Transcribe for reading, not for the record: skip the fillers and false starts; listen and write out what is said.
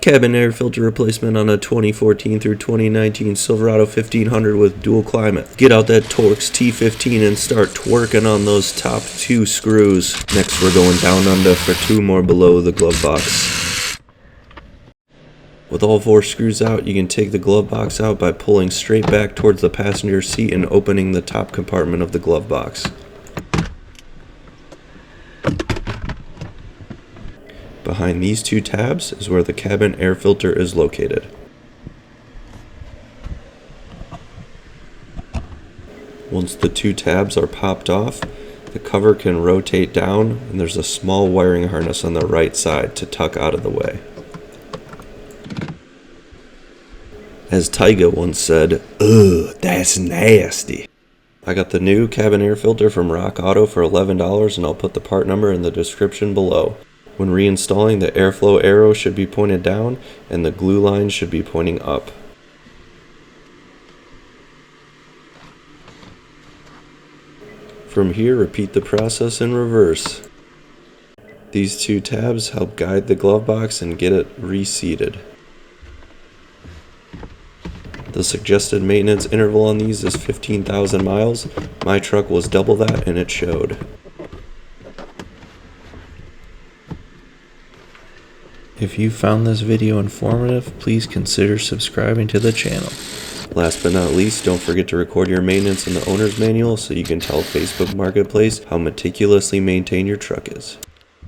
Cabin air filter replacement on a 2014 through 2019 Silverado 1500 with dual climate. Get out that Torx T15 and start twerking on those top 2 screws. Next we're going down under for 2 more below the glove box. With all 4 screws out, you can take the glove box out by pulling straight back towards the passenger seat and opening the top compartment of the glove box. Behind these 2 tabs is where the cabin air filter is located. Once the 2 tabs are popped off, the cover can rotate down and there's a small wiring harness on the right side to tuck out of the way. As Tyga once said, "Ugh, that's nasty." I got the new cabin air filter from Rock Auto for $11 and I'll put the part number in the description below. When reinstalling, the airflow arrow should be pointed down and the glue line should be pointing up. From here, repeat the process in reverse. These 2 tabs help guide the glove box and get it reseated. The suggested maintenance interval on these is 15,000 miles. My truck was double that and it showed. If you found this video informative, please consider subscribing to the channel. Last but not least, don't forget to record your maintenance in the owner's manual so you can tell Facebook Marketplace how meticulously maintained your truck is.